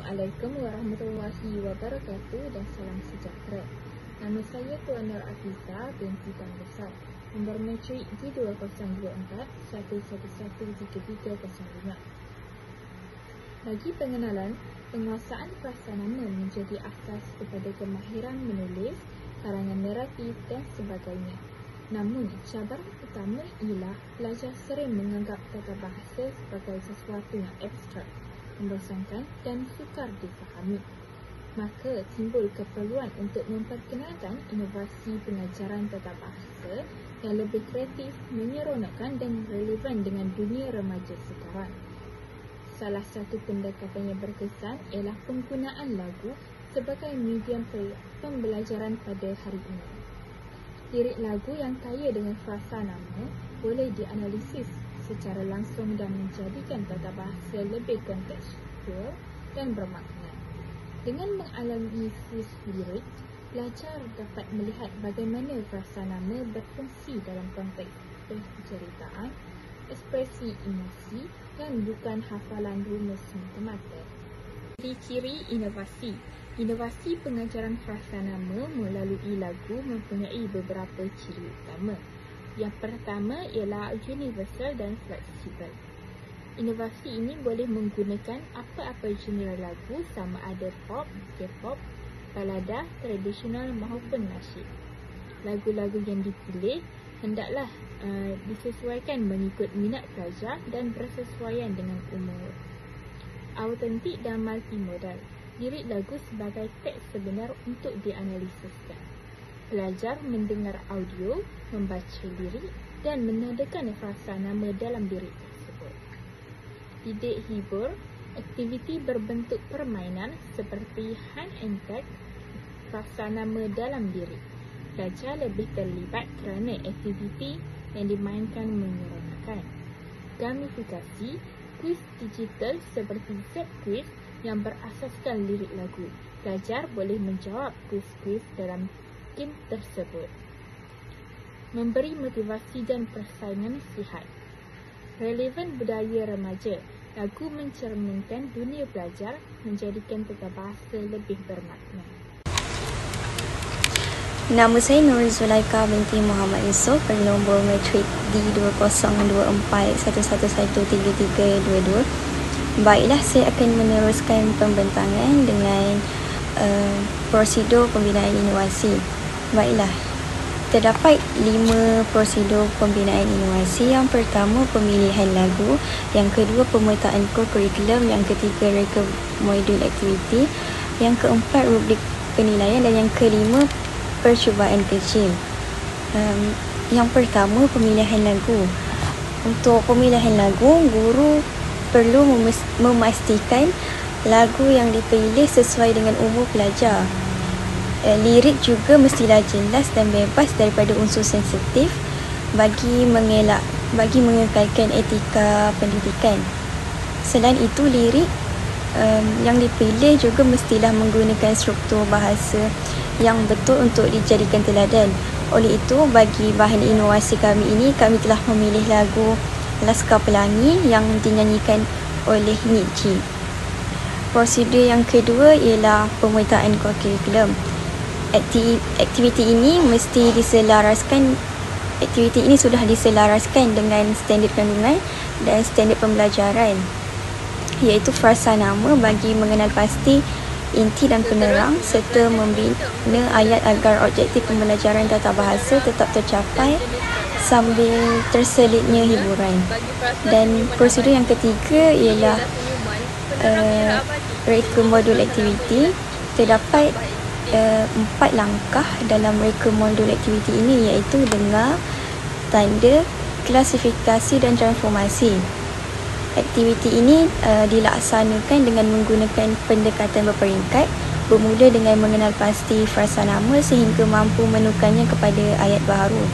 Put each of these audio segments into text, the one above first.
Assalamualaikum warahmatullahi wabarakatuh dan salam sejahtera. Nama saya Puan Nur Afiza binti Tan Besar, nombor matrik G2024111305. Bagi pengenalan, penguasaan frasa nama menjadi asas kepada kemahiran menulis, karangan naratif dan sebagainya. Namun, cabaran utama ialah pelajar sering menganggap tata bahasa sebagai sesuatu yang abstrak, membosankan dan sukar difahami. Maka timbul keperluan untuk memperkenalkan inovasi pengajaran tata bahasa yang lebih kreatif, menyeronokkan dan relevan dengan dunia remaja sekarang. Salah satu pendekatan yang berkesan ialah penggunaan lagu sebagai medium pembelajaran pada hari ini. Lirik lagu yang kaya dengan frasa nama boleh dianalisis secara langsung dan menjadikan tata bahasa lebih kontekstual dan bermakna. Dengan menganalisis lirik, pelajar dapat melihat bagaimana frasa nama berfungsi dalam konteks penceritaan, ekspresi emosi dan bukan hafalan rumus semata-mata. Ciri-ciri inovasi. Inovasi pengajaran frasa nama melalui lagu mempunyai beberapa ciri utama. Yang pertama ialah universal dan fleksibel. Inovasi ini boleh menggunakan apa-apa genre lagu sama ada pop, K-pop, balada, tradisional maupun nasyid. Lagu-lagu yang dipilih hendaklah disesuaikan mengikut minat pelajar dan bersesuaian dengan umur. Autentik dan multimodal. Lirik lagu sebagai teks sebenar untuk dianalisiskan. Pelajar mendengar audio, membaca lirik dan menadakan frasa nama dalam lirik tersebut. Didik hibur, aktiviti berbentuk permainan seperti hand and tag, frasa nama dalam lirik. Pelajar lebih terlibat kerana aktiviti yang dimainkan menyeronokkan. Gamifikasi, kuis digital seperti Z-Quiz yang berasaskan lirik lagu. Pelajar boleh menjawab kuis-kuis dalam game tersebut. Memberi motivasi dan persaingan sihat. Relevan budaya remaja. Lagu mencerminkan dunia pelajar, menjadikan tata bahasa lebih bermakna. Nama saya Nur Zulaika binti Muhammad Yusof, bernombor matrik D202411133322. Baiklah, saya akan meneruskan pembentangan dengan prosedur pembinaan inovasi. Baiklah, terdapat 5 prosedur pembinaan inovasi. Yang pertama, pemilihan lagu. Yang kedua, pemetaan kurikulum. Yang ketiga, reka modul aktiviti. Yang keempat, rubrik penilaian. Dan yang kelima, percubaan kecil. Yang pertama, pemilihan lagu. Untuk pemilihan lagu, guru perlu memastikan lagu yang dipilih sesuai dengan umur pelajar. Lirik juga mestilah jelas dan bebas daripada unsur sensitif bagi mengekalkan etika pendidikan. Selain itu, lirik yang dipilih juga mestilah menggunakan struktur bahasa yang betul untuk dijadikan teladan. Oleh itu, bagi bahan inovasi kami ini, kami telah memilih lagu Laskar Pelangi yang dinyanyikan oleh Nietzsche. Prosedur yang kedua ialah pemetaan kurikulum. Aktiviti ini sudah diselaraskan dengan standard kandungan dan standard pembelajaran, iaitu frasa nama bagi mengenal pasti inti dan penerang serta membina ayat agar objektif pembelajaran tata bahasa tetap tercapai sambil terselitnya hiburan. Dan prosedur yang ketiga ialah reka modul aktiviti. Terdapat 4 langkah dalam reka modul aktiviti ini, iaitu dengar, tanda, klasifikasi dan transformasi. Aktiviti ini dilaksanakan dengan menggunakan pendekatan berperingkat, bermula dengan mengenal pasti frasa nama sehingga mampu menukarnya kepada ayat baru.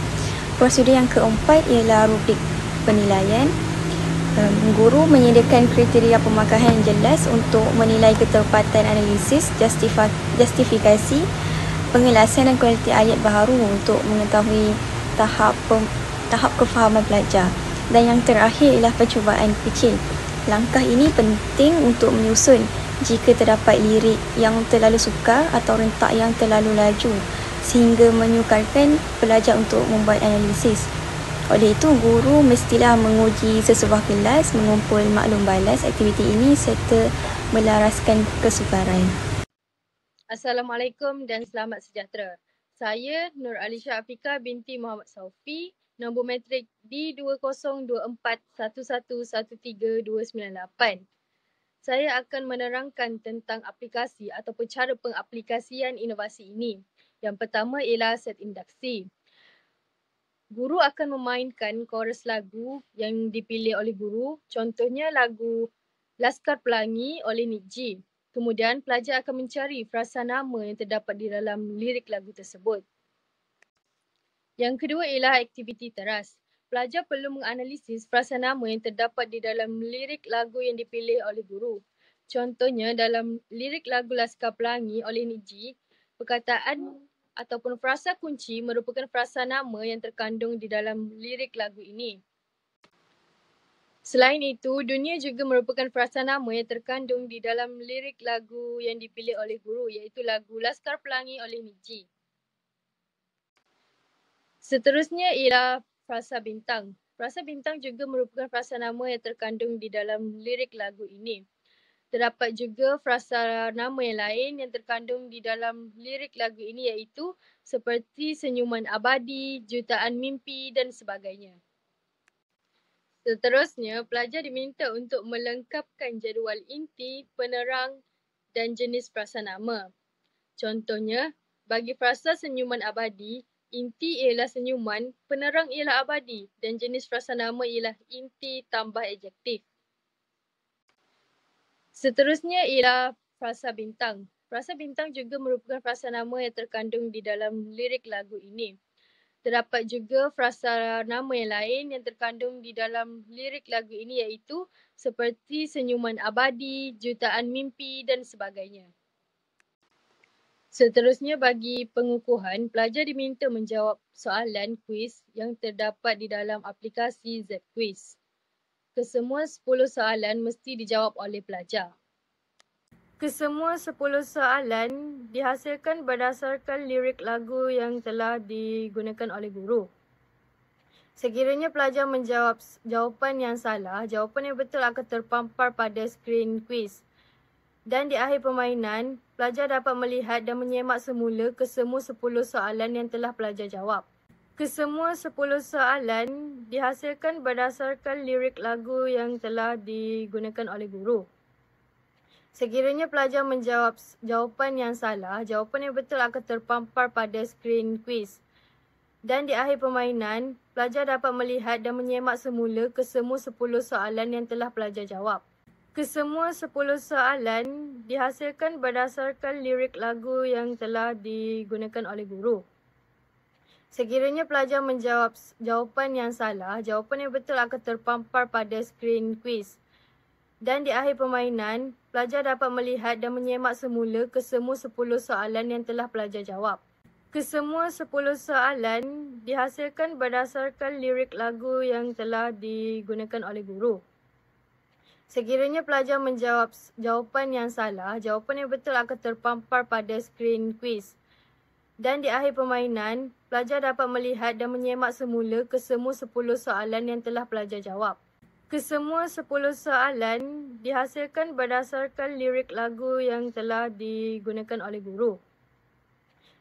Prosedur yang keempat ialah rubrik penilaian. Guru menyediakan kriteria pemakahan yang jelas untuk menilai ketepatan analisis, justifikasi, pengelasan dan kualiti ayat baharu untuk mengetahui tahap kefahaman pelajar. Dan yang terakhir ialah percubaan kecil. Langkah ini penting untuk menyusun jika terdapat lirik yang terlalu sukar atau rentak yang terlalu laju sehingga menyukarkan pelajar untuk membuat analisis. Oleh itu, guru mestilah menguji sesebuah kelas, mengumpul maklum balas aktiviti ini serta melaraskan kesukaran. Assalamualaikum dan selamat sejahtera. Saya Nur Alisha Afika binti Muhammad Saufi, nombor matrik D202411132998. Saya akan menerangkan tentang aplikasi ataupun cara pengaplikasian inovasi ini. Yang pertama ialah set induksi. Guru akan memainkan koras lagu yang dipilih oleh guru, contohnya lagu Laskar Pelangi oleh Nik G. Kemudian pelajar akan mencari frasa nama yang terdapat di dalam lirik lagu tersebut. Yang kedua ialah aktiviti teras. Pelajar perlu menganalisis frasa nama yang terdapat di dalam lirik lagu yang dipilih oleh guru. Contohnya dalam lirik lagu Laskar Pelangi oleh Nik G, perkataan ataupun frasa kunci merupakan frasa nama yang terkandung di dalam lirik lagu ini. Selain itu, dunia juga merupakan frasa nama yang terkandung di dalam lirik lagu yang dipilih oleh guru, iaitu lagu Laskar Pelangi oleh Nik G. Seterusnya ialah frasa bintang. Frasa bintang juga merupakan frasa nama yang terkandung di dalam lirik lagu ini. Terdapat juga frasa nama yang lain yang terkandung di dalam lirik lagu ini, iaitu seperti senyuman abadi, jutaan mimpi dan sebagainya. Seterusnya, pelajar diminta untuk melengkapkan jadual inti, penerang dan jenis frasa nama. Contohnya, bagi frasa senyuman abadi, inti ialah senyuman, penerang ialah abadi dan jenis frasa nama ialah inti tambah adjektif. Seterusnya ialah frasa bintang. Frasa bintang juga merupakan frasa nama yang terkandung di dalam lirik lagu ini. Terdapat juga frasa nama yang lain yang terkandung di dalam lirik lagu ini, iaitu seperti senyuman abadi, jutaan mimpi dan sebagainya. Seterusnya, bagi pengukuhan, pelajar diminta menjawab soalan kuis yang terdapat di dalam aplikasi Z-Quiz. Kesemua 10 soalan mesti dijawab oleh pelajar. Kesemua 10 soalan dihasilkan berdasarkan lirik lagu yang telah digunakan oleh guru. Sekiranya pelajar menjawab jawapan yang salah, jawapan yang betul akan terpampar pada skrin kuis. Dan di akhir permainan, pelajar dapat melihat dan menyemak semula kesemua 10 soalan yang telah pelajar jawab. Kesemua 10 soalan dihasilkan berdasarkan lirik lagu yang telah digunakan oleh guru. Sekiranya pelajar menjawab jawapan yang salah, jawapan yang betul akan terpampar pada skrin kuis. Dan di akhir permainan, pelajar dapat melihat dan menyemak semula kesemua 10 soalan yang telah pelajar jawab. Kesemua 10 soalan dihasilkan berdasarkan lirik lagu yang telah digunakan oleh guru. Sekiranya pelajar menjawab jawapan yang salah, jawapan yang betul akan terpampar pada skrin kuis. Dan di akhir permainan, pelajar dapat melihat dan menyemak semula kesemua 10 soalan yang telah pelajar jawab. Kesemua 10 soalan dihasilkan berdasarkan lirik lagu yang telah digunakan oleh guru. Sekiranya pelajar menjawab jawapan yang salah, jawapan yang betul akan terpampar pada skrin kuis. Dan di akhir permainan, pelajar dapat melihat dan menyemak semula kesemua 10 soalan yang telah pelajar jawab. Kesemua 10 soalan dihasilkan berdasarkan lirik lagu yang telah digunakan oleh guru.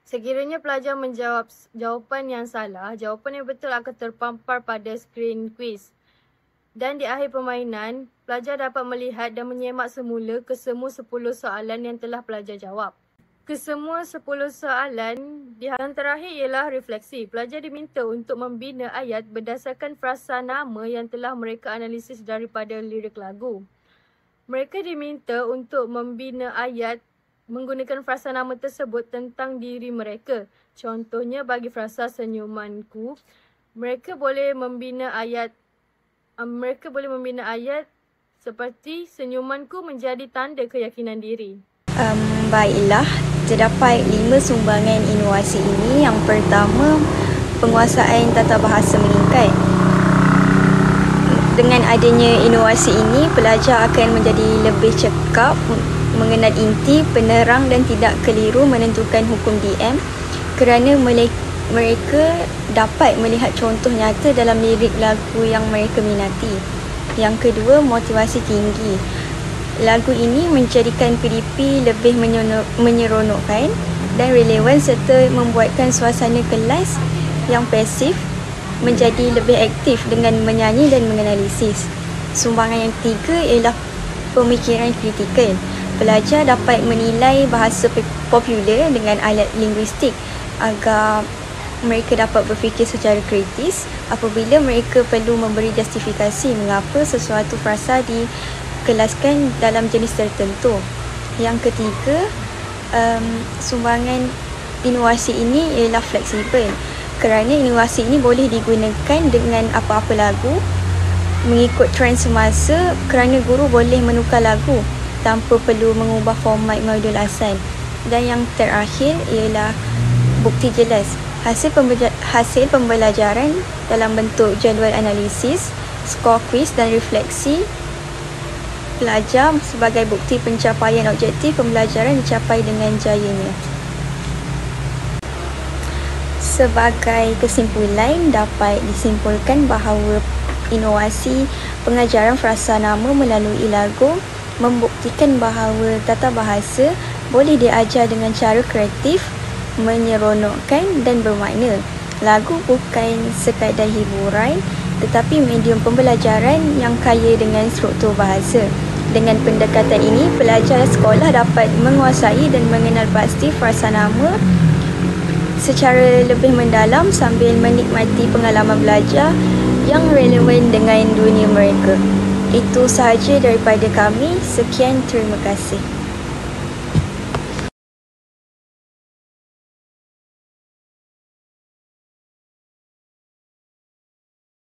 Sekiranya pelajar menjawab jawapan yang salah, jawapan yang betul akan terpampar pada skrin kuis. Dan di akhir permainan, pelajar dapat melihat dan menyemak semula kesemua 10 soalan yang telah pelajar jawab. Kesemua 10 soalan yang terakhir ialah refleksi. Pelajar diminta untuk membina ayat berdasarkan frasa nama yang telah mereka analisis daripada lirik lagu. Mereka diminta untuk membina ayat menggunakan frasa nama tersebut tentang diri mereka. Contohnya bagi frasa senyumanku, mereka boleh membina ayat seperti senyumanku menjadi tanda keyakinan diri. Baiklah, terdapat 5 sumbangan inovasi ini. Yang pertama, penguasaan tata bahasa meningkat. Dengan adanya inovasi ini, pelajar akan menjadi lebih cekap mengenal inti, penerang dan tidak keliru menentukan hukum DM kerana mereka dapat melihat contoh nyata dalam lirik lagu yang mereka minati. Yang kedua, motivasi tinggi. Lagu ini menjadikan PDP lebih menyeronokkan dan relevan serta membuatkan suasana kelas yang pasif menjadi lebih aktif dengan menyanyi dan menganalisis. Sumbangan yang ketiga ialah pemikiran kritikal. Pelajar dapat menilai bahasa popular dengan alat linguistik agar mereka dapat berfikir secara kritis apabila mereka perlu memberi justifikasi mengapa sesuatu frasa dikelaskan dalam jenis tertentu. Yang ketiga, sumbangan inovasi ini ialah fleksibel kerana inovasi ini boleh digunakan dengan apa-apa lagu mengikut trend semasa kerana guru boleh menukar lagu tanpa perlu mengubah format modul asal. Dan yang terakhir ialah bukti jelas. Hasil pembelajaran dalam bentuk jadual analisis, skor kuis dan refleksi pelajar sebagai bukti pencapaian objektif pembelajaran dicapai dengan jayanya. Sebagai kesimpulan, dapat disimpulkan bahawa inovasi pengajaran frasa nama melalui lagu membuktikan bahawa tata bahasa boleh diajar dengan cara kreatif, menyeronokkan dan bermakna. Lagu bukan sekadar hiburan tetapi medium pembelajaran yang kaya dengan struktur bahasa. Dengan pendekatan ini, pelajar sekolah dapat menguasai dan mengenal pasti frasa nama secara lebih mendalam sambil menikmati pengalaman belajar yang relevan dengan dunia mereka. Itu sahaja daripada kami. Sekian, terima kasih.